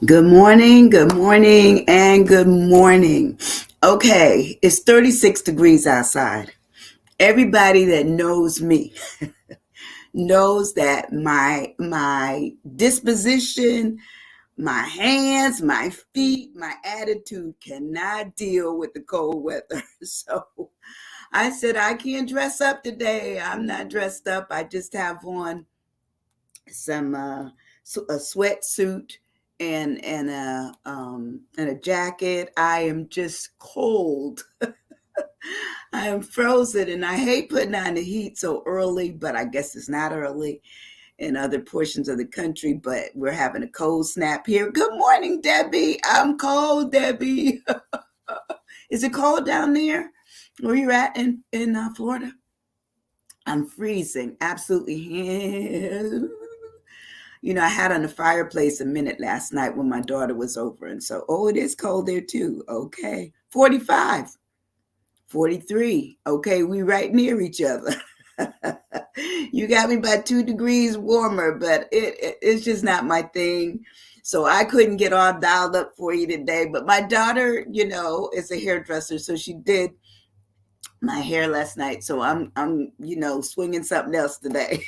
good morning, and good morning. Okay, it's 36 degrees outside. Everybody that knows me knows that my disposition, my hands, my feet, my attitude cannot deal with the cold weather. So I said I can't dress up today. I'm not dressed up. I just have on some a sweatsuit and a jacket. I am just cold. I am frozen, and I hate putting on the heat so early. But I guess it's not early in other portions of the country. But we're having a cold snap here. Good morning, Debbie. I'm cold, Debbie. Is it cold down there? Where you at in Florida? I'm freezing, absolutely. I had on the fireplace a minute last night when my daughter was over. And so, it is cold there too. Okay. 45, 43. Okay. We right near each other. You got me by 2 degrees warmer, but it's just not my thing. So I couldn't get all dialed up for you today. But my daughter, is a hairdresser. So she did my hair last night, so I'm swinging something else today.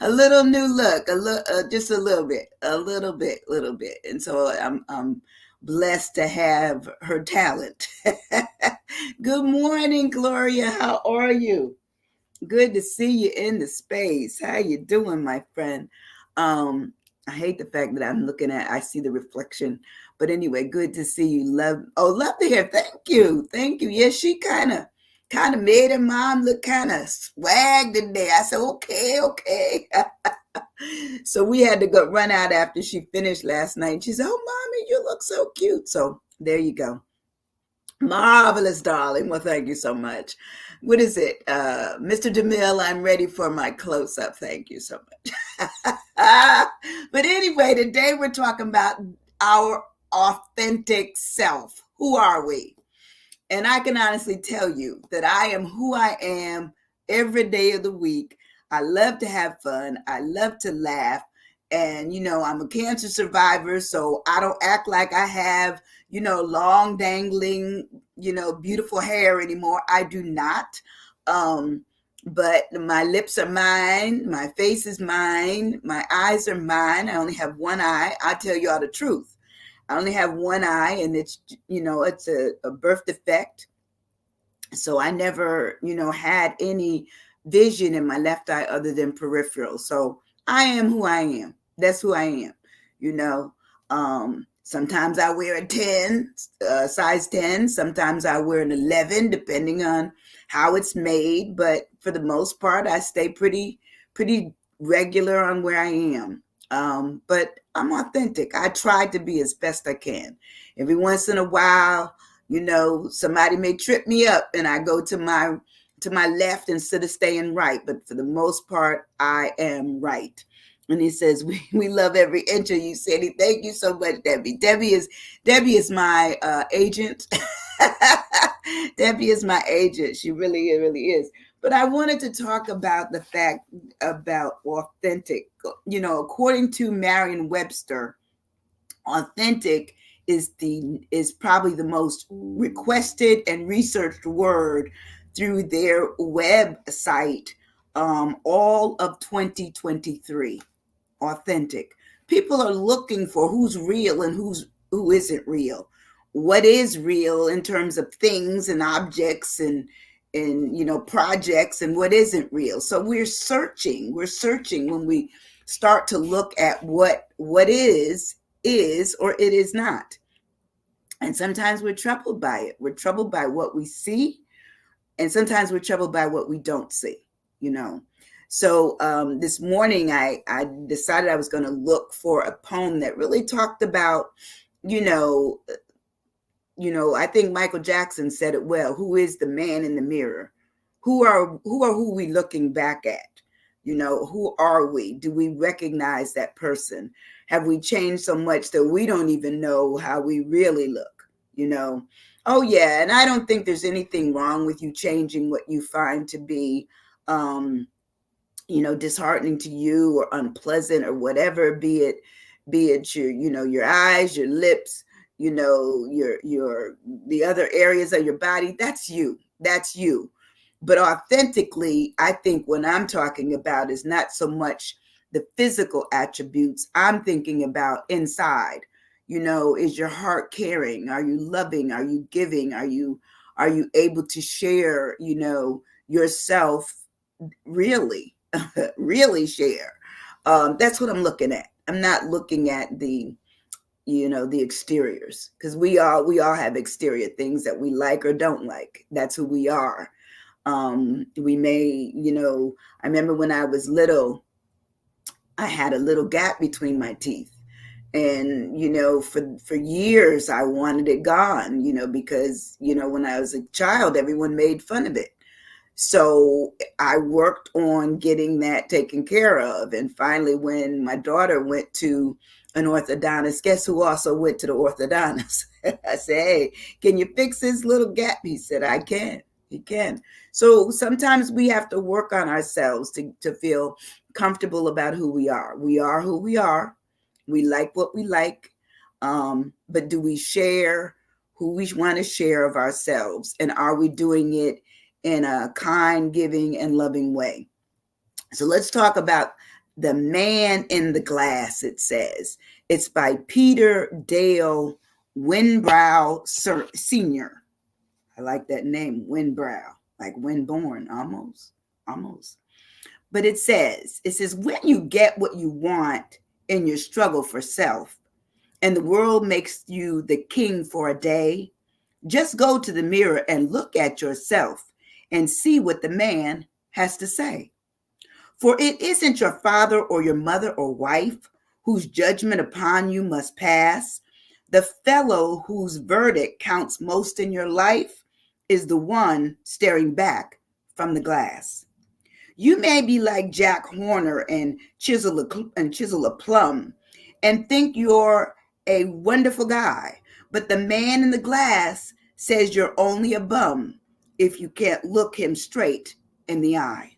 A little new look, a little, just a little bit, and so I'm blessed to have her talent. Good morning, Gloria. How are you? Good to see you in the space. How you doing, my friend? Um, I hate the fact that I see the reflection. But anyway, good to see you. Love to hear. Thank you. Thank you. Yeah, she kind of made her mom look kind of swag today. I said, okay, okay. So we had to go run out after she finished last night. She said, oh, mommy, you look so cute. So there you go. Marvelous, darling. Well, thank you so much. What is it? Mr. DeMille, I'm ready for my close up. Thank you so much. But anyway, today we're talking about our authentic self. Who are we? And I can honestly tell you that I am who I am every day of the week. I love to have fun. I love to laugh. And, I'm a cancer survivor, so I don't act like I have, long dangling, beautiful hair anymore. I do not. But my lips are mine. My face is mine. My eyes are mine. I only have one eye. I'll tell you all the truth. I only have one eye, and it's a birth defect. So I never, had any vision in my left eye other than peripheral. So I am who I am. That's who I am. You know, Sometimes I wear a 10, size 10. Sometimes I wear an 11, depending on how it's made. But for the most part, I stay pretty regular on where I am. But I'm authentic. I try to be as best I can. Every once in a while, somebody may trip me up and I go to my left instead of staying right. But for the most part, I am right. And he says, we love every inch of you, Sadie. Thank you so much, Debbie. Debbie is my agent. Debbie is my agent. She really is. But I wanted to talk about the fact about authentic. According to Merriam-Webster, authentic is probably the most requested and researched word through their website, all of 2023. Authentic. People are looking for who's real and who isn't real. What is real in terms of things and objects and projects, and what isn't real. So we're searching. We're searching when we start to look at what is or it is not. And sometimes we're troubled by it. We're troubled by what we see, and sometimes we're troubled by what we don't see. So this morning, I decided I was going to look for a poem that really talked about, I think Michael Jackson said it well. Who is the man in the mirror? Who we looking back at? Who are we? Do we recognize that person? Have we changed so much that we don't even know how we really look? Oh yeah, and I don't think there's anything wrong with you changing what you find to be disheartening to you or unpleasant or whatever, be it be it your eyes, your lips, the other areas of your body. That's you. That's you. But authentically, I think what I'm talking about is not so much the physical attributes. I'm thinking about inside. Is your heart caring? Are you loving? Are you giving? Are you able to share, yourself really, really share? That's what I'm looking at. I'm not looking at the exteriors, because we all have exterior things that we like or don't like. That's who we are. We may, I remember when I was little, I had a little gap between my teeth. And, for years I wanted it gone, because, when I was a child, everyone made fun of it. So I worked on getting that taken care of. And finally, when my daughter went to an orthodontist, guess who also went to the orthodontist? I said, hey, can you fix this little gap? He said, I can. He can. So sometimes we have to work on ourselves to feel comfortable about who we are. We are who we are. We like what we like. But do we share who we want to share of ourselves? And are we doing it in a kind, giving, and loving way? So let's talk about The Man in the Glass, it says. It's by Peter Dale Winbrow Sr. I like that name, Winbrow, like Winborn, almost, almost. But it says, when you get what you want in your struggle for self, and the world makes you the king for a day, just go to the mirror and look at yourself and see what the man has to say. For it isn't your father or your mother or wife whose judgment upon you must pass. The fellow whose verdict counts most in your life is the one staring back from the glass. You may be like Jack Horner and chisel a plum and think you're a wonderful guy, but the man in the glass says you're only a bum if you can't look him straight in the eye.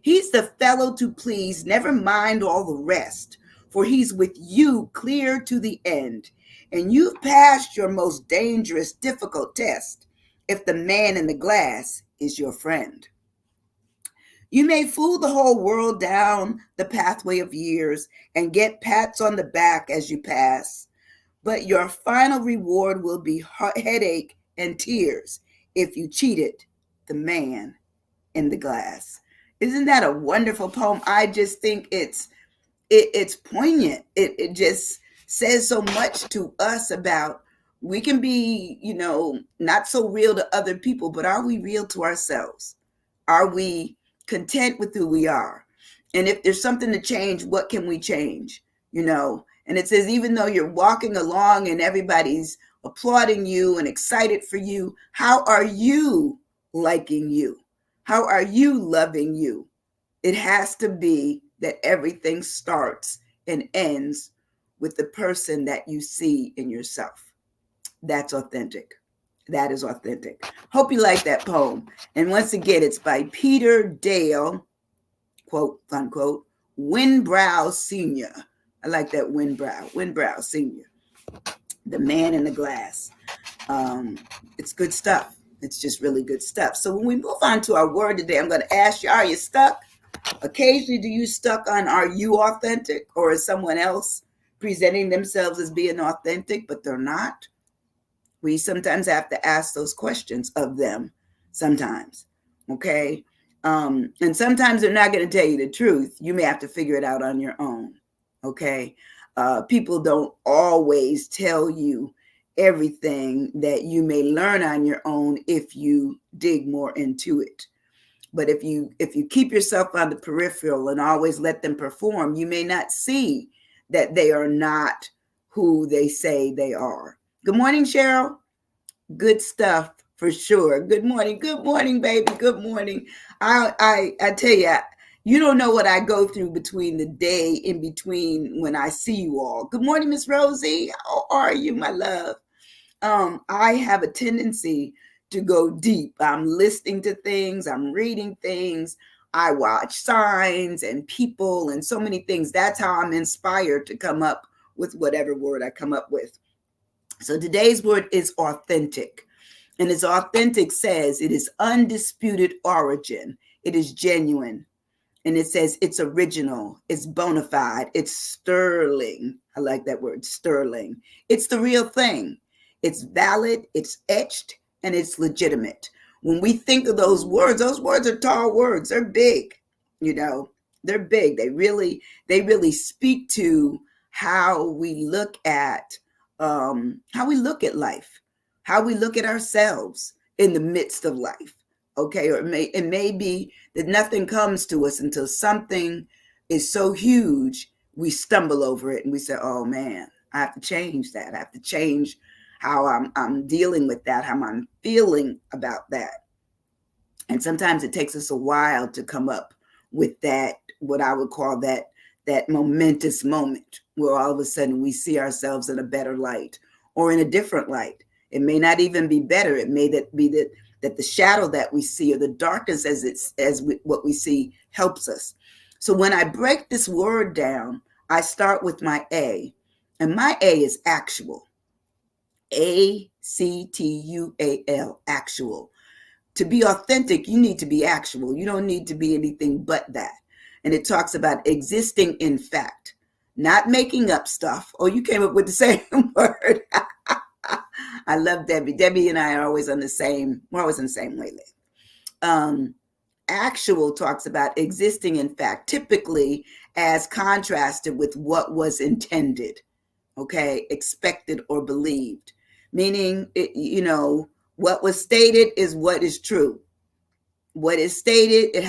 He's the fellow to please, never mind all the rest, for he's with you clear to the end, and you've passed your most dangerous, difficult test if the man in the glass is your friend. You may fool the whole world down the pathway of years and get pats on the back as you pass, but your final reward will be headache and tears if you cheated the man in the glass. Isn't that a wonderful poem? I just think it's poignant. It just says so much to us about we can be, not so real to other people, but are we real to ourselves? Are we content with who we are? And if there's something to change, what can we change? And it says, even though you're walking along and everybody's applauding you and excited for you, how are you liking you? How are you loving you? It has to be that everything starts and ends with the person that you see in yourself. That's authentic. That is authentic. Hope you like that poem. And once again, it's by Peter Dale, quote, unquote, Winbrow Sr. I like that Winbrow Sr. The Man in the Glass. It's good stuff. It's just really good stuff. So when we move on to our word today, I'm going to ask you, are you stuck? Occasionally, do you stuck on, are you authentic? Or is someone else presenting themselves as being authentic, but they're not? We sometimes have to ask those questions of them sometimes, okay? And sometimes they're not going to tell you the truth. You may have to figure it out on your own, okay? People don't always tell you everything that you may learn on your own if you dig more into it. But if you keep yourself on the peripheral and always let them perform, you may not see that they are not who they say they are. Good morning, Cheryl. Good stuff for sure. Good morning, baby. Good morning. I tell you, you don't know what I go through between the day in between when I see you all. Good morning, Miss Rosie. How are you, my love? I have a tendency to go deep. I'm listening to things. I'm reading things. I watch signs and people and so many things. That's how I'm inspired to come up with whatever word I come up with. So today's word is authentic. And its authentic says it is undisputed origin. It is genuine. And it says it's original, it's bona fide, it's sterling. I like that word, sterling. It's the real thing. It's valid, it's etched, and it's legitimate. When we think of those words are tall words. They're big, you know. They're big. They really speak to how we look at life, how we look at ourselves in the midst of life. Okay, or it may be that nothing comes to us until something is so huge we stumble over it and we say, "Oh man, I have to change that. I have to change how I'm dealing with that, how I'm feeling about that." And sometimes it takes us a while to come up with that, what I would call that momentous moment where all of a sudden we see ourselves in a better light or in a different light. It may not even be better. It may be that the shadow that we see or the darkness what we see helps us. So when I break this word down, I start with my A, and my A is actual. ACTUAL, actual. To be authentic, you need to be actual. You don't need to be anything but that. And it talks about existing in fact, not making up stuff. Oh, you came up with the same word. I love Debbie. Debbie and I are always on the same, we're always on the same wavelength. Actual talks about existing in fact, typically as contrasted with what was intended, okay, expected or believed. Meaning, what was stated is what is true. What is stated is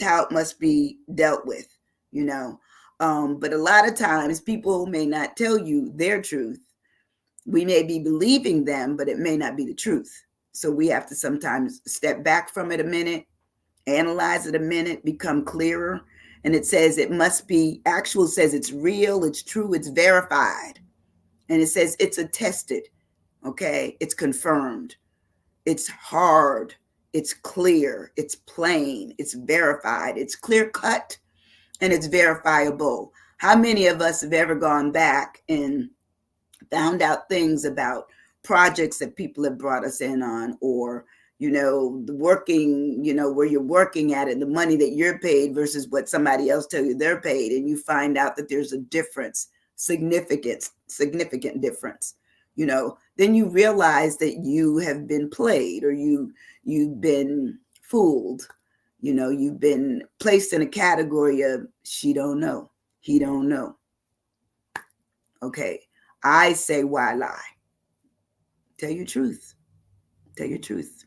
how it must be dealt with, you know. But a lot of times people may not tell you their truth. We may be believing them, but it may not be the truth. So we have to sometimes step back from it a minute, analyze it a minute, become clearer. And it says it must be actual, says it's real, it's true, it's verified. And it says it's attested, okay? It's confirmed. It's hard. It's clear. It's plain. It's verified. It's clear cut, and it's verifiable. How many of us have ever gone back and found out things about projects that people have brought us in on, or the working, where you're working at it, the money that you're paid versus what somebody else tell you they're paid, and you find out that there's a difference, significant difference. Then you realize that you have been played, or you've been fooled. You've been placed in a category of she don't know, he don't know. Okay, I say, why lie? Tell your truth. Tell your truth.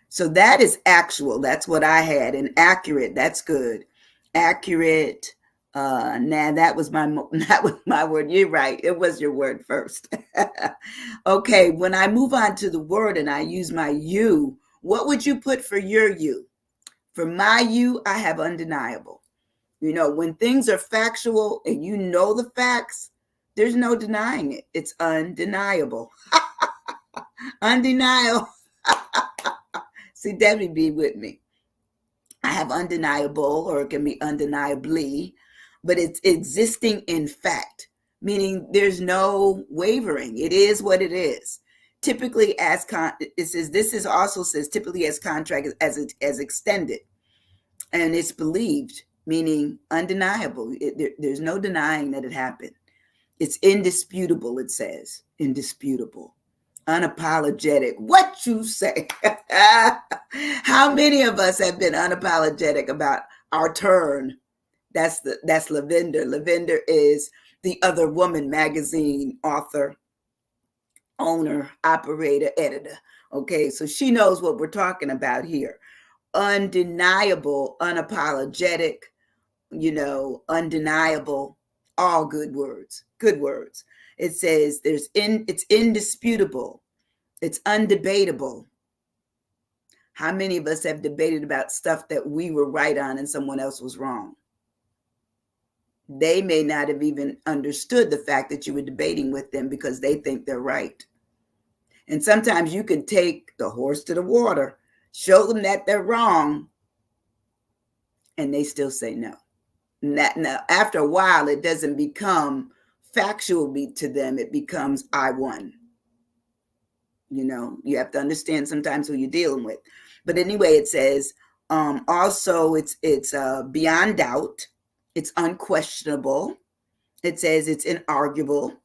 So that is actual. That's what I had. And accurate. That's good. Accurate. That was my word. You're right. It was your word first. Okay. When I move on to the word and I use my you, what would you put for your you? For my you, I have undeniable. When things are factual and you know the facts, there's no denying it. It's undeniable. Undeniable. See, Debbie be with me. I have undeniable, or it can be undeniably, but it's existing in fact, meaning there's no wavering. It is what it is. Typically, it says, this is also says typically as contract as extended, and it's believed, meaning undeniable. There's no denying that it happened. It's indisputable. It says indisputable. Unapologetic. What you say? How many of us have been unapologetic about our turn? That's Lavender. Lavender is the Other Woman magazine author, owner, operator, editor. Okay, so she knows what we're talking about here. Undeniable, unapologetic, undeniable, all good words. Good words. It says it's indisputable. It's undebatable. How many of us have debated about stuff that we were right on and someone else was wrong? They may not have even understood the fact that you were debating with them because they think they're right. And sometimes you can take the horse to the water, show them that they're wrong, and they still say no. Now, after a while, it doesn't become factually to them, it becomes I won. You have to understand sometimes who you're dealing with. But anyway, it says also it's beyond doubt, it's unquestionable. It says it's inarguable,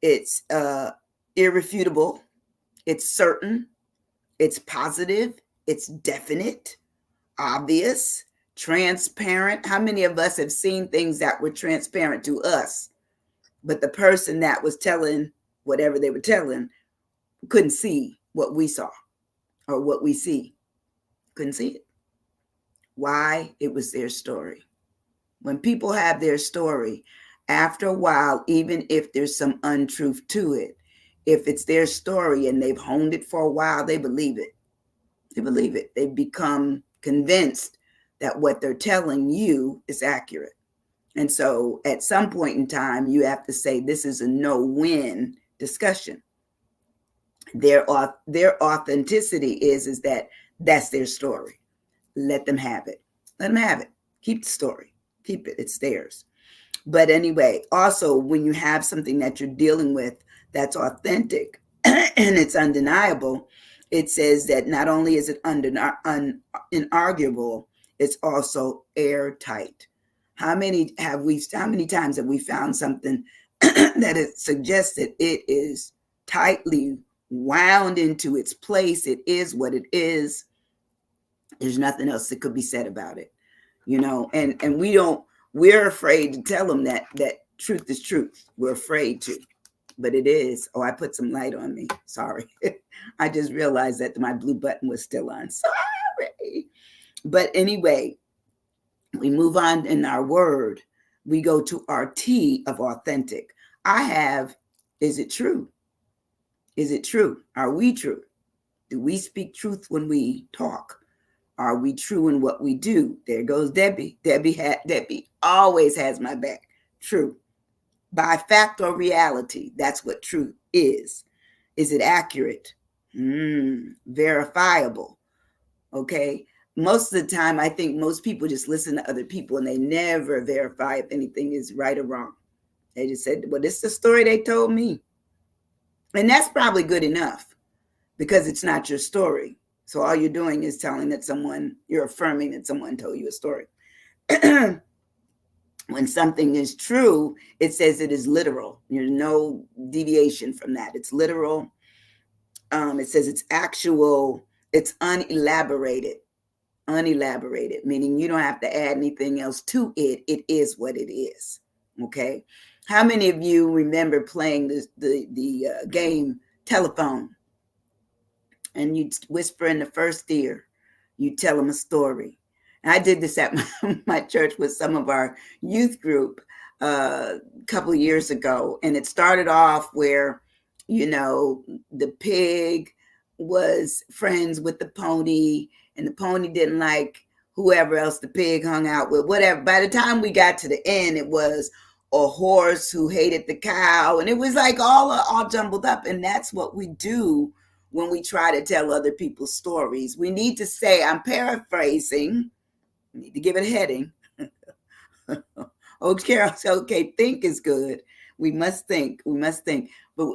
it's irrefutable, it's certain, it's positive, it's definite, obvious, transparent. How many of us have seen things that were transparent to us, but the person that was telling whatever they were telling couldn't see what we saw or what we see? Couldn't see it. Why? It was their story. When people have their story, after a while, even if there's some untruth to it, if it's their story and they've honed it for a while, they believe it. They believe it. They become convinced that what they're telling you is accurate. And so at some point in time, you have to say, this is a no-win discussion. Their authenticity is that that's their story. Let them have it. Let them have it. Keep the story. Keep it. It's theirs. But anyway, also when you have something that you're dealing with that's authentic and it's undeniable, it says that not only is it inarguable, it's also airtight. How many times have we found something that it suggests that it is tightly wound into its place? It is what it is. There's nothing else that could be said about it, and we're afraid to tell them that truth is truth. We're afraid to, but it is. Oh, I put some light on me. Sorry. I just realized that my blue button was still on. Sorry. But anyway, we move on in our word. We go to our T of authentic. Is it true? Is it true? Are we true? Do we speak truth when we talk? Are we true in what we do? There goes Debbie. Debbie always has my back. True. By fact or reality, that's what truth is. Is it accurate? Verifiable. Okay. Most of the time, I think most people just listen to other people and they never verify if anything is right or wrong. They just said, well, this is the story they told me. And that's probably good enough because it's not your story. So all you're doing is you're affirming that someone told you a story. When something is true, it says it is literal. There's no deviation from that. It's literal. It says it's actual. It's unelaborated. Unelaborated, meaning you don't have to add anything else to it. It is what it is. Okay. How many of you remember playing the game telephone? And you'd whisper in the first ear, you tell them a story. And I did this at my church with some of our youth group a couple of years ago. And it started off where, the pig was friends with the pony, and the pony didn't like whoever else the pig hung out with, whatever. By the time we got to the end, it was a horse who hated the cow. And it was like all jumbled up. And that's what we do when we try to tell other people's stories. We need to say, I'm paraphrasing. We need to give it a heading. Oh, Carol said, okay, think is good. We must think. But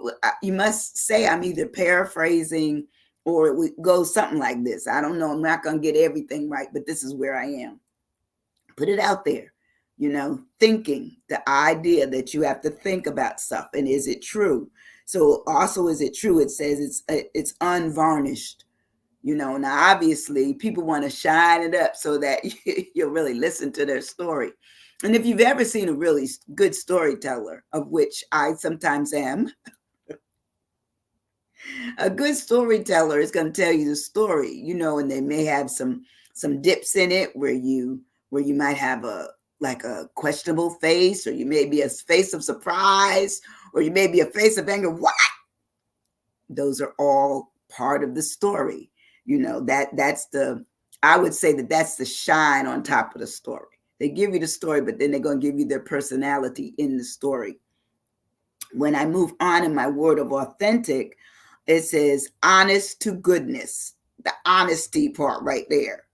you must say, I'm either paraphrasing or it would go something like this. I don't know. I'm not going to get everything right, but this is where I am. Put it out there. Thinking, the idea that you have to think about stuff. And is it true? So also, is it true? It says it's unvarnished. Now obviously people want to shine it up so that you'll really listen to their story. And if you've ever seen a really good storyteller, of which I sometimes am, a good storyteller is going to tell you the story, and they may have some dips in it where you might have a questionable face, or you may be a face of surprise, or you may be a face of anger. What? Those are all part of the story. I would say that's the shine on top of the story. They give you the story, but then they're going to give you their personality in the story. When I move on in my word of authentic, it says honest to goodness. The honesty part right there.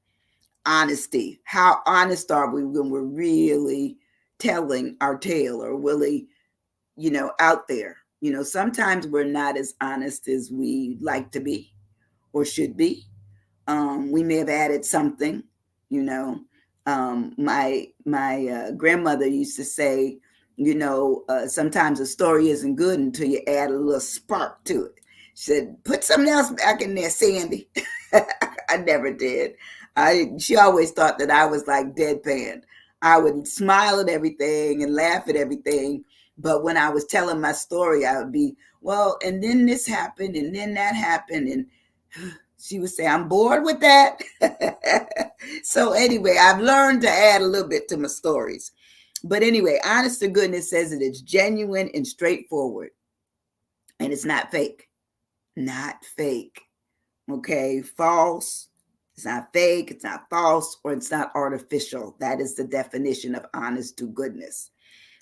Honesty. How honest are we when we're really telling our tale, or really out there. Sometimes we're not as honest as we like to be or should be. We may have added something. you know my grandmother used to say, sometimes a story isn't good until you add a little spark to it. She said, put something else back in there, Sandy. I never did. She always thought that I was like deadpan. I would smile at everything and laugh at everything, but when I was telling my story, I would be, well, and then this happened, and then that happened, and she would say, I'm bored with that. So anyway, I've learned to add a little bit to my stories. But anyway, honest to goodness says that it's genuine and straightforward. And it's not fake. Not fake. Okay, false. It's not fake, it's not false, or it's not artificial. That is the definition of honest to goodness.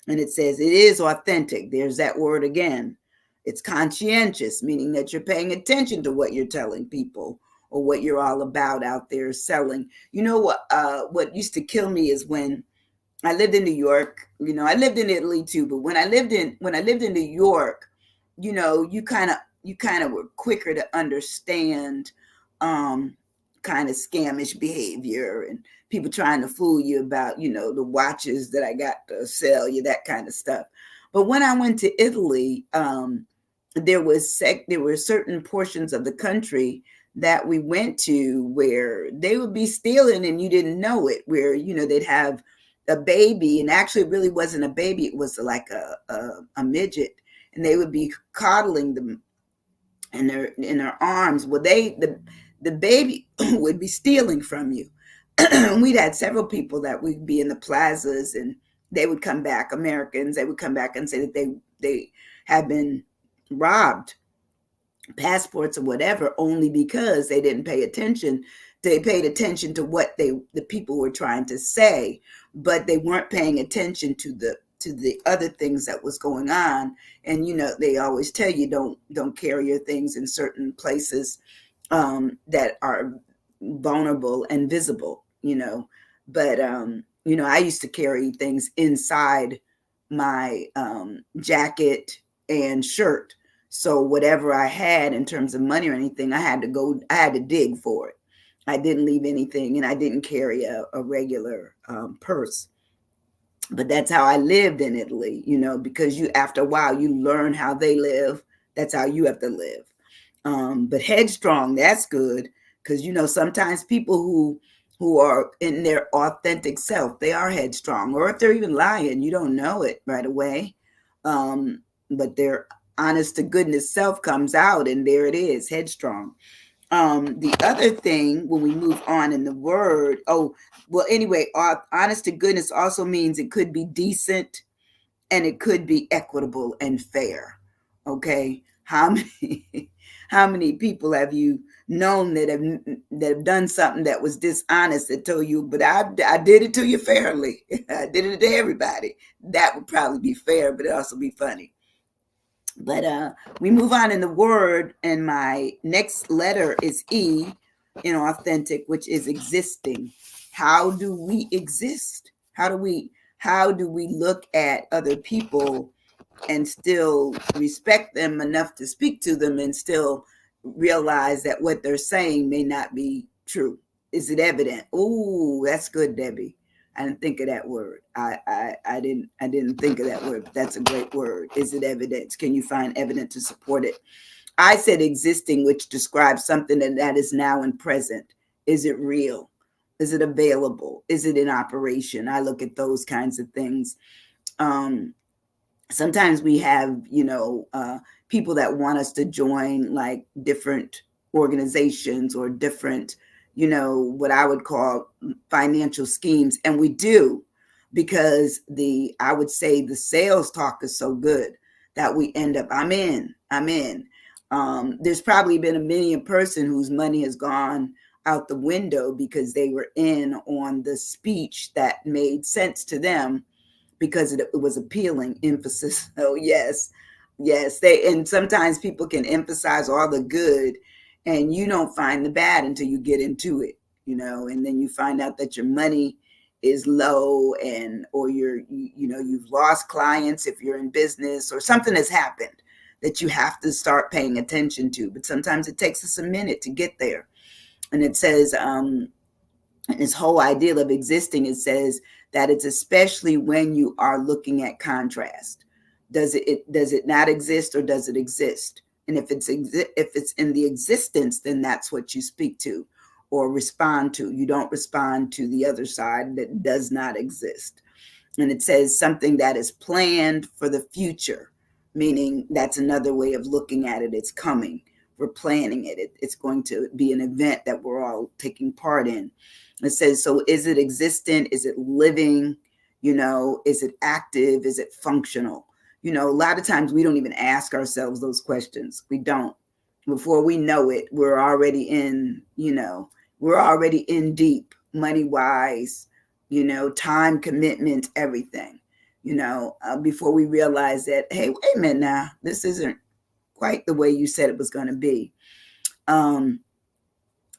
And it says it is authentic. There's that word again. It's conscientious, meaning that you're paying attention to what you're telling people or what you're all about out there selling. You know what used to kill me is when I lived in New York. I lived in Italy too, but when I lived in New York, you kind of were quicker to understand kind of scamish behavior and people trying to fool you about, the watches that I got to sell you, that kind of stuff. But when I went to Italy, there were certain portions of the country that we went to where they would be stealing and you didn't know it, where, they'd have a baby, and actually it really wasn't a baby, it was like a midget, and they would be coddling them in their arms. Well, the baby would be stealing from you. We'd had several people that would be in the plazas, and they would come back, Americans, they would come back and say that they had been robbed, passports or whatever, only because they didn't pay attention. They paid attention to what the people were trying to say, but they weren't paying attention to the other things that was going on. And they always tell you don't carry your things in certain places that are vulnerable and visible. But I used to carry things inside my jacket and shirt. So whatever I had in terms of money or anything, I had to dig for it. I didn't leave anything, and I didn't carry a regular purse. But that's how I lived in Italy, because after a while, you learn how they live. That's how you have to live. But headstrong, that's good, because, sometimes people who are in their authentic self, they are headstrong, or if they're even lying, you don't know it right away. But their honest to goodness self comes out, and there it is, headstrong. The other thing, when we move on in the word, anyway, honest to goodness also means it could be decent and it could be equitable and fair. Okay. How many people have you known that have done something that was dishonest, that told you, but I did it to you fairly. I did it to everybody. That would probably be fair, but it also be funny. But we move on in the word, and my next letter is E in authentic, which is existing. How do we exist? How do we look at other people and still respect them enough to speak to them and still realize that what they're saying may not be true? Is it evident? Ooh, that's good, Debbie. I didn't think of that word. I didn't think of that word. That's a great word. Is it evidence? Can you find evidence to support it? I said existing, which describes something that is now and present. Is it real? Is it available? Is it in operation? I look at those kinds of things. Sometimes we have, people that want us to join like different organizations or different, what I would call financial schemes. And we do, because I would say the sales talk is so good that we end up, I'm in. There's probably been a million person whose money has gone out the window because they were in on the speech that made sense to them, because it was appealing emphasis. Oh yes, and sometimes people can emphasize all the good, and you don't find the bad until you get into it, and then you find out that your money is low, and or you've lost clients if you're in business, or something has happened that you have to start paying attention to. But sometimes it takes us a minute to get there. And it says, this whole idea of existing, it says that it's especially when you are looking at contrast. Does it not exist, or does it exist? And if it's in the existence, then that's what you speak to or respond to. You don't respond to the other side that does not exist. And it says something that is planned for the future, meaning that's another way of looking at it. It's coming. We're planning it. It's going to be an event that we're all taking part in. It says, so is it existent? Is it living? Is it active? Is it functional? A lot of times we don't even ask ourselves those questions. We don't. Before we know it, we're already in deep, money wise, time commitment, everything, before we realize that, hey, wait a minute now, this isn't quite the way you said it was going to be. And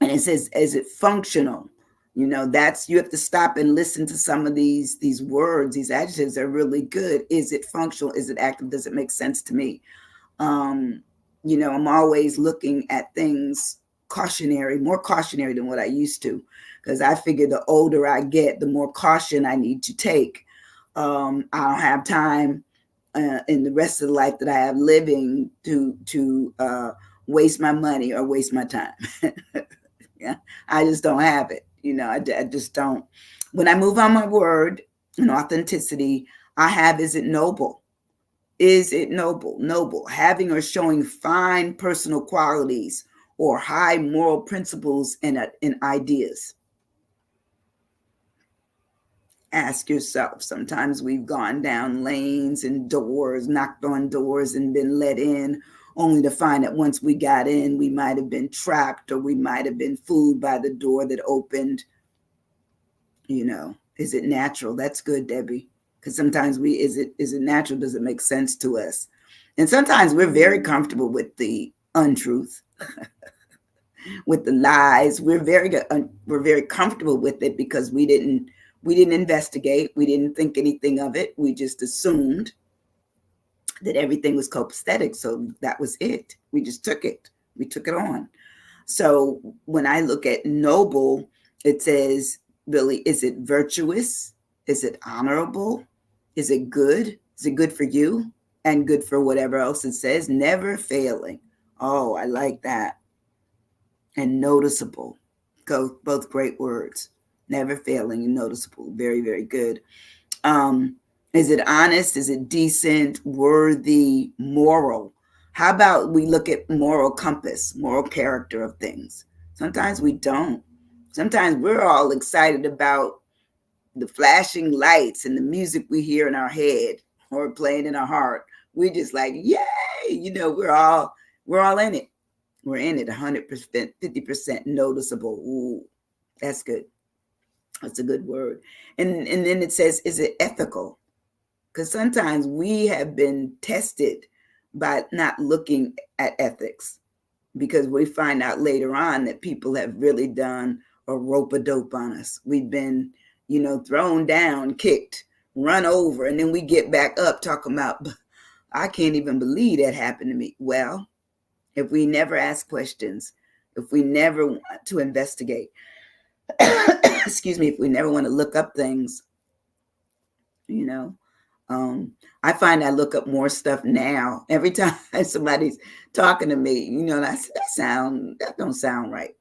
it says, is it functional? That's, you have to stop and listen to some of these words, these adjectives are really good. Is it functional? Is it active? Does it make sense to me? I'm always looking at things more cautionary than what I used to, because I figure the older I get, the more caution I need to take. I don't have time in the rest of the life that I have living to waste my money or waste my time. Yeah, I just don't have it. I just don't. When I move on my word and authenticity, I have, is it noble? Is it noble? Noble, having or showing fine personal qualities or high moral principles and ideas. Ask yourself. Sometimes we've gone down lanes and doors, knocked on doors and been let in, only to find that once we got in, we might have been trapped, or we might have been fooled by the door that opened. Is it natural? That's good, Debbie. Because sometimes is it natural? Does it make sense to us? And sometimes we're very comfortable with the untruth, with the lies. We're very comfortable with it because we didn't investigate. We didn't think anything of it. We just assumed that everything was copacetic. So that was it. We just took it. We took it on. So when I look at noble, it says, really, is it virtuous? Is it honorable? Is it good? Is it good for you and good for whatever else it says? Never failing. Oh, I like that. And noticeable. Both great words. Never failing and noticeable. Very, very good. Is it honest? Is it decent, worthy, moral? How about we look at moral compass, moral character of things? Sometimes we don't. Sometimes we're all excited about the flashing lights and the music we hear in our head or playing in our heart. We're just like, yay! We're all in it. We're in it 100%, 50% noticeable. Ooh, that's good. That's a good word. And then it says, is it ethical? Because sometimes we have been tested by not looking at ethics, because we find out later on that people have really done a rope-a-dope on us. We've been, thrown down, kicked, run over, and then we get back up talking about, I can't even believe that happened to me. Well, if we never ask questions, if we never want to investigate, excuse me, if we never want to look up things, I find I look up more stuff now. Every time somebody's talking to me, and I say, that don't sound right.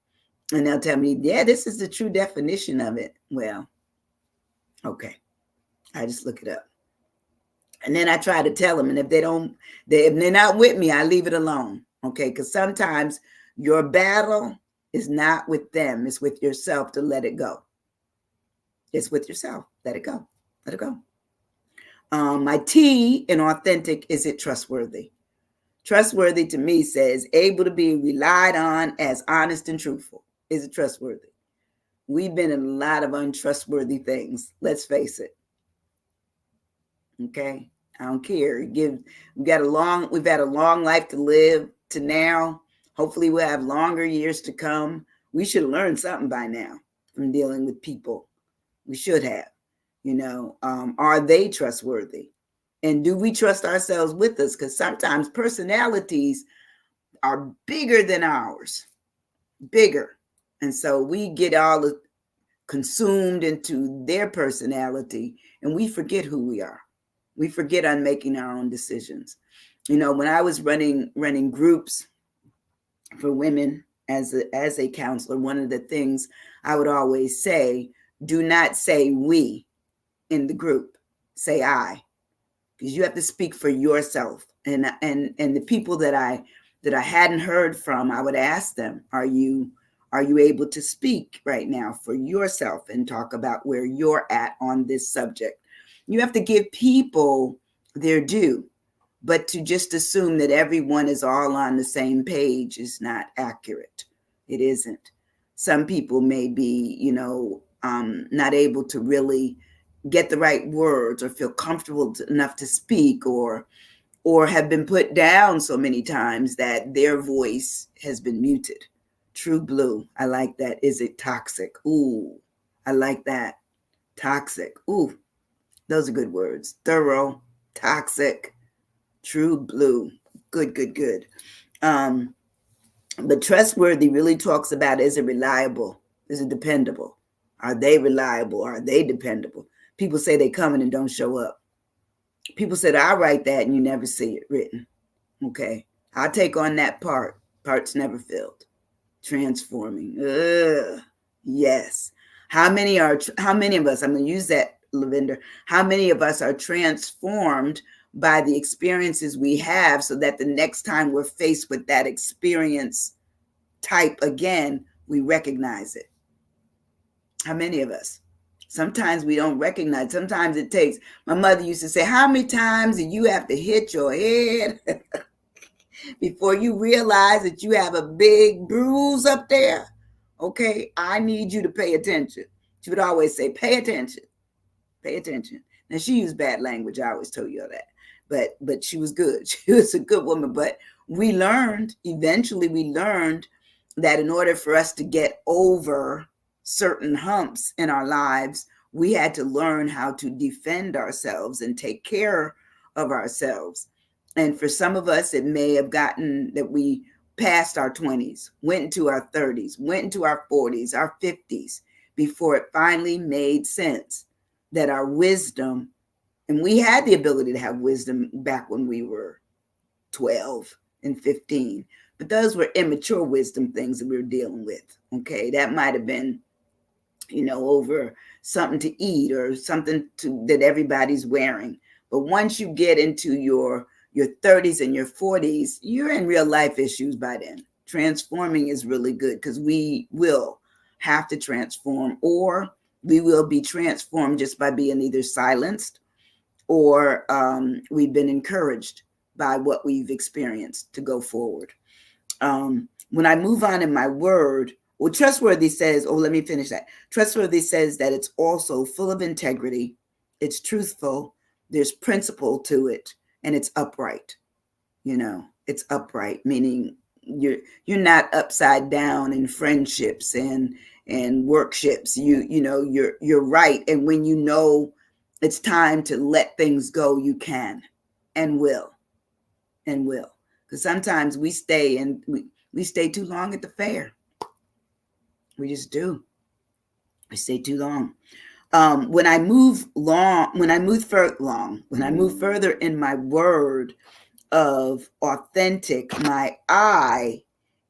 And they'll tell me, yeah, this is the true definition of it. Well, okay. I just look it up. And then I try to tell them. And if they're not with me, I leave it alone. Okay. Because sometimes your battle is not with them. It's with yourself to let it go. It's with yourself. Let it go. Let it go. My T in authentic, is it trustworthy? Trustworthy to me says able to be relied on as honest and truthful. Is it trustworthy? We've been in a lot of untrustworthy things. Let's face it. Okay. I don't care. We've had a long life to live to now. Hopefully we'll have longer years to come. We should have learned something by now from dealing with people. We should have. Are they trustworthy? And do we trust ourselves with us? Because sometimes personalities are bigger than ours, bigger. And so we get all consumed into their personality and we forget who we are. We forget on making our own decisions. When I was running groups for women as a counselor, one of the things I would always say, do not say we in the group, say I, because you have to speak for yourself. And the people that I hadn't heard from, I would ask them, are you able to speak right now for yourself and talk about where you're at on this subject? You have to give people their due, but to just assume that everyone is all on the same page is not accurate. It isn't. Some people may be, not able to really get the right words or feel comfortable enough to speak, or have been put down so many times that their voice has been muted. True blue. I like that. Is it toxic? Ooh, I like that. Toxic. Ooh, those are good words. Thorough, toxic, true blue. Good, good, good. But trustworthy really talks about, is it reliable? Is it dependable? Are they reliable? Are they dependable? People say they coming and don't show up. People said, I'll write that and you never see it written. Okay. I'll take on that part. Parts never filled. Transforming. Ugh. Yes. How many of us, I'm going to use that, Lavender, how many of us are transformed by the experiences we have so that the next time we're faced with that experience type again, we recognize it? How many of us? Sometimes we don't recognize. Sometimes it takes, my mother used to say, how many times do you have to hit your head before you realize that you have a big bruise up there? Okay, I need you to pay attention. She would always say, pay attention, pay attention. Now she used bad language. I always told you all that, but she was good. She was a good woman. But eventually we learned that in order for us to get over certain humps in our lives, we had to learn how to defend ourselves and take care of ourselves. And for some of us, it may have gotten that we passed our 20s, went into our 30s, went into our 40s, our 50s, before it finally made sense that our wisdom, and we had the ability to have wisdom back when we were 12 and 15, but those were immature wisdom things that we were dealing with. Okay, that might have been, over something to eat or something that everybody's wearing. But once you get into your 30s and your 40s, you're in real life issues by then. Transforming is really good because we will have to transform, or we will be transformed just by being either silenced or we've been encouraged by what we've experienced to go forward. When I move on in my word, well, trustworthy says, let me finish that. Trustworthy says that it's also full of integrity, it's truthful, there's principle to it, and it's upright. It's upright, meaning you're not upside down in friendships and workships. You're right. And when you know it's time to let things go, you can and will. Because sometimes we stay too long at the fair. We just do. We stay too long. When I move further in my word of authentic, my I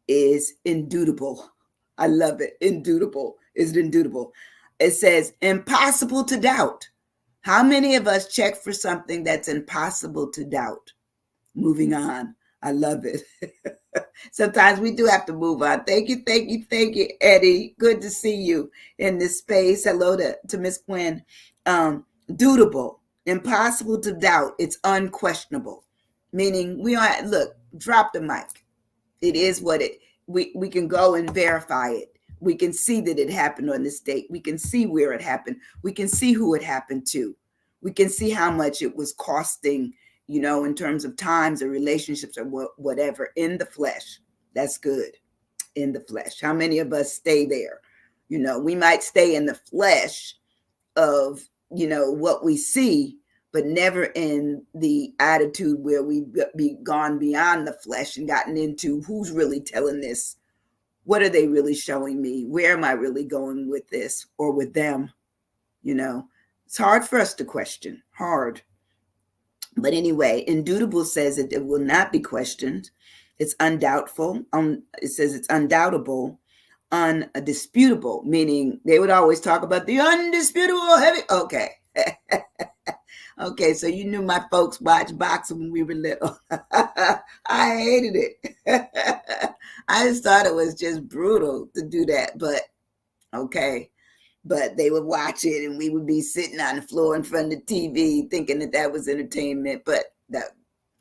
is indubitable. I love it. Indubitable. Is it indubitable? It says impossible to doubt. How many of us check for something that's impossible to doubt? Moving on. I love it. Sometimes we do have to move on. Thank you, Eddie. Good to see you in this space. Hello to Miss Quinn. Dutable, impossible to doubt. It's unquestionable, meaning we don't look. Drop the mic. It is what it. We can go and verify it. We can see that it happened on this date. We can see where it happened. We can see who it happened to. We can see how much it was costing, in terms of times or relationships or whatever, in the flesh. That's good. In the flesh. How many of us stay there? We might stay in the flesh of, what we see, but never in the attitude where we be gone beyond the flesh and gotten into who's really telling this. What are they really showing me? Where am I really going with this or with them? It's hard for us to question. Hard. But anyway, indubitable says that it will not be questioned. It's undoubtful. It says it's undoubtable, undisputable, meaning they would always talk about the undisputable heavy. Okay. Okay, so you knew my folks watched boxing when we were little. I hated it. I just thought it was just brutal to do that, but okay. But they would watch it and we would be sitting on the floor in front of the TV thinking that was entertainment. But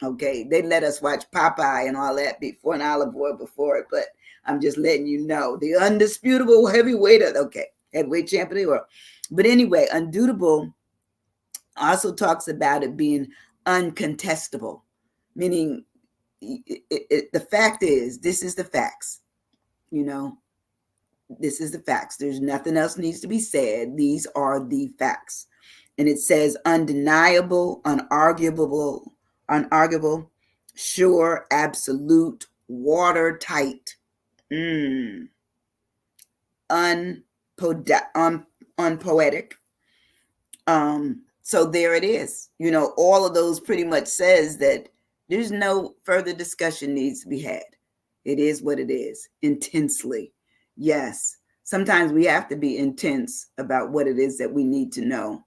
okay, they let us watch Popeye and all that before, and Olive Oyl before it. But I'm just letting you know, the undisputable heavyweight, heavyweight champion of the world. But anyway, undubitable also talks about it being uncontestable, meaning the fact is, this is the facts, this is the facts. There's nothing else needs to be said. These are the facts. And it says undeniable, unarguable, sure, absolute, watertight, unpoetic. So there it is. All of those pretty much says that there's no further discussion needs to be had. It is what it is, intensely. Yes, sometimes we have to be intense about what it is that we need to know,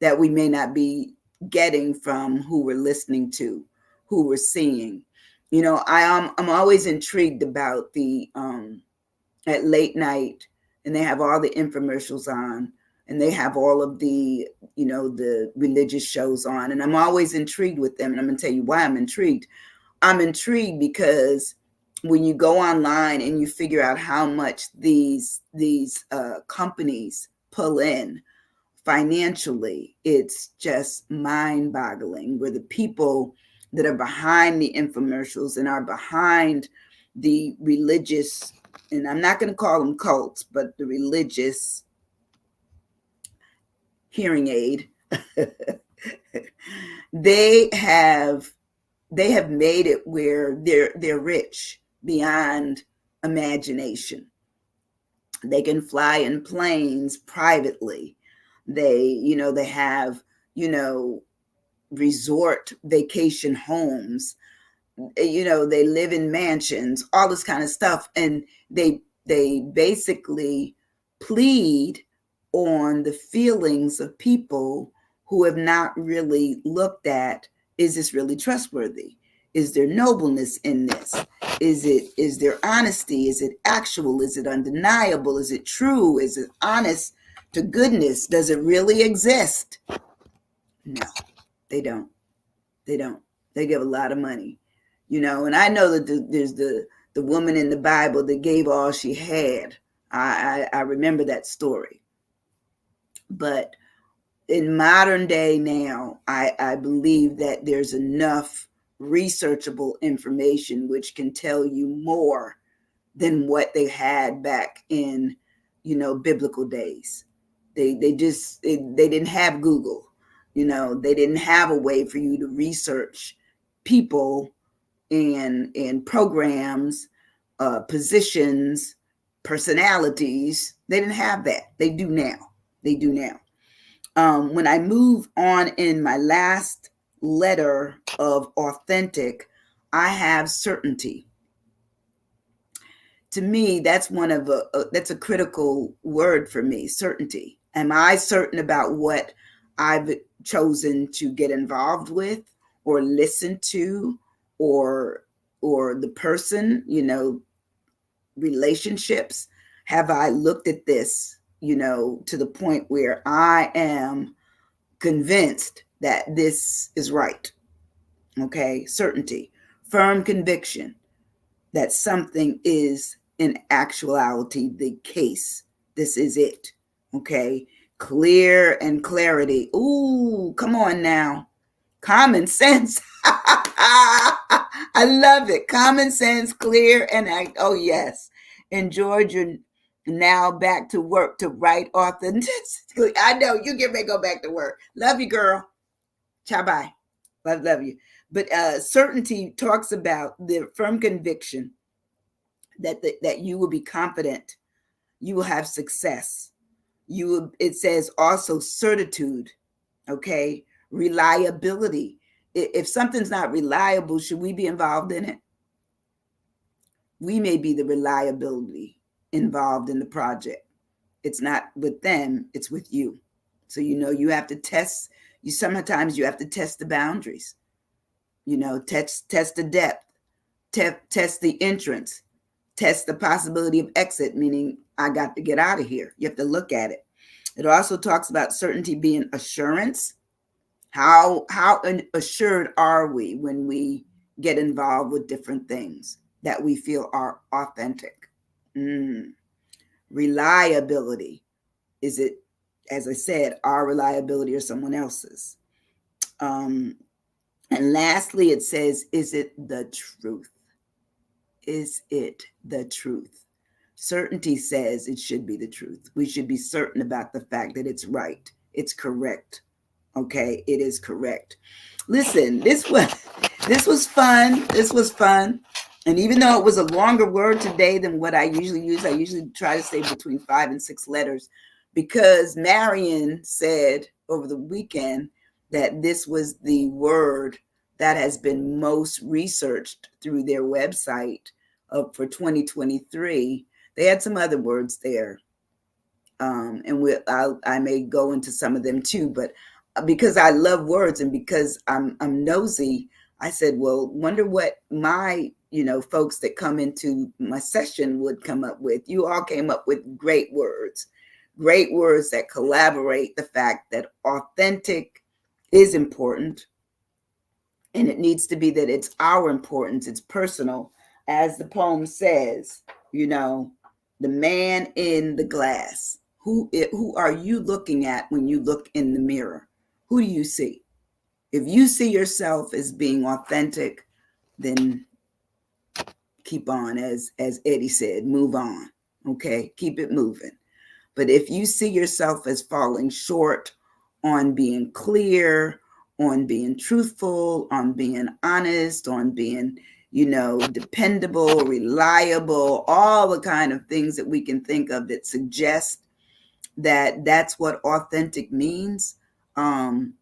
that we may not be getting from who we're listening to, who we're seeing. I'm always intrigued about the at late night, and they have all the infomercials on, and they have all of the the religious shows on, and I'm always intrigued with them. And I'm going to tell you why I'm intrigued. I'm intrigued because when you go online and you figure out how much these companies pull in financially, it's just mind-boggling. Where the people that are behind the infomercials and are behind the religious, and I'm not going to call them cults, but the religious hearing aid, they have made it where they're rich beyond imagination. They can fly in planes privately. They have, resort vacation homes. They live in mansions, all this kind of stuff. And they basically plead on the feelings of people who have not really looked at, is this really trustworthy? Is there nobleness in this? Is there honesty? Is it actual? Is it undeniable? Is it true? Is it honest to goodness? Does it really exist? No, they don't. They don't. They give a lot of money, and I know that there's the woman in the Bible that gave all she had. I remember that story. But in modern day now, I believe that there's enough researchable information which can tell you more than what they had back in, biblical days. They didn't have Google, they didn't have a way for you to research people and programs, positions, personalities. They didn't have that. They do now. When I move on in my last letter of authentic, I have certainty. To me, that's that's a critical word for me, certainty. Am I certain about what I've chosen to get involved with or listen to, or the person, relationships? Have I looked at this, to the point where I am convinced that this is right? Okay, certainty, firm conviction that something is in actuality the case. This is it. Okay, clear and clarity. Ooh, come on now. Common sense. I love it. Common sense, clear, and oh yes. Enjoy Now back to work to write authenticity. I know you get ready to go back to work. Love you, girl. Ciao, bye. Love you. But certainty talks about the firm conviction that that you will be confident, you will have success. You will, it says also certitude, okay, reliability. If something's not reliable, should we be involved in it? We may be the reliability involved in the project. It's not with them, it's with you. So you have to test. You sometimes you have to test the boundaries. Test the depth, test the entrance, test the possibility of exit, meaning I got to get out of here. You have to look at it. It also talks about certainty being assurance. How assured are we when we get involved with different things that we feel are authentic? Reliability. Is it, as I said, our reliability or someone else's? And lastly, it says, is it the truth? Is it the truth? Certainty says it should be the truth. We should be certain about the fact that it's right. It's correct. Okay, it is correct. Listen, this was fun. This was fun. And even though it was a longer word today than what I usually use, I usually try to say between 5 and 6 letters, because Marion said over the weekend that this was the word that has been most researched through their website for 2023. They had some other words there, and I may go into some of them too. But because I love words and because I'm nosy, I said, well, wonder what my folks that come into my session would come up with. You all came up with great words that collaborate the fact that authentic is important, and it needs to be that it's our importance, it's personal, as the poem says. The man in the glass. Who are you looking at when you look in the mirror? Who do you see? If you see yourself as being authentic, then keep on, as Eddie said, move on. Okay, keep it moving. But if you see yourself as falling short on being clear, on being truthful, on being honest, on being, dependable, reliable, all the kind of things that we can think of that suggest that that's what authentic means, then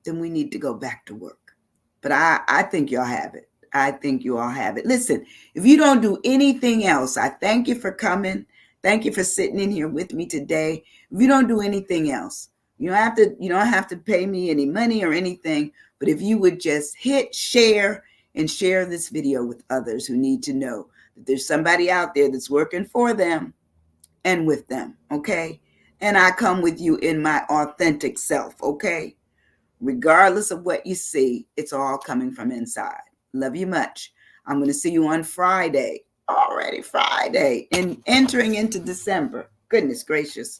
we need to go back to work. But I think y'all have it. I think you all have it. Listen, if you don't do anything else, I thank you for coming. Thank you for sitting in here with me today. If you don't do anything else, you don't have to pay me any money or anything, but if you would just hit share and share this video with others who need to know that there's somebody out there that's working for them and with them, okay? And I come with you in my authentic self, okay? Regardless of what you see, it's all coming from inside. Love you much. I'm going to see you on Friday. Already Friday, and entering into December. Goodness gracious.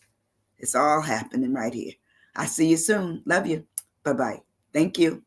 It's all happening right here. I see you soon. Love you. Bye-bye. Thank you.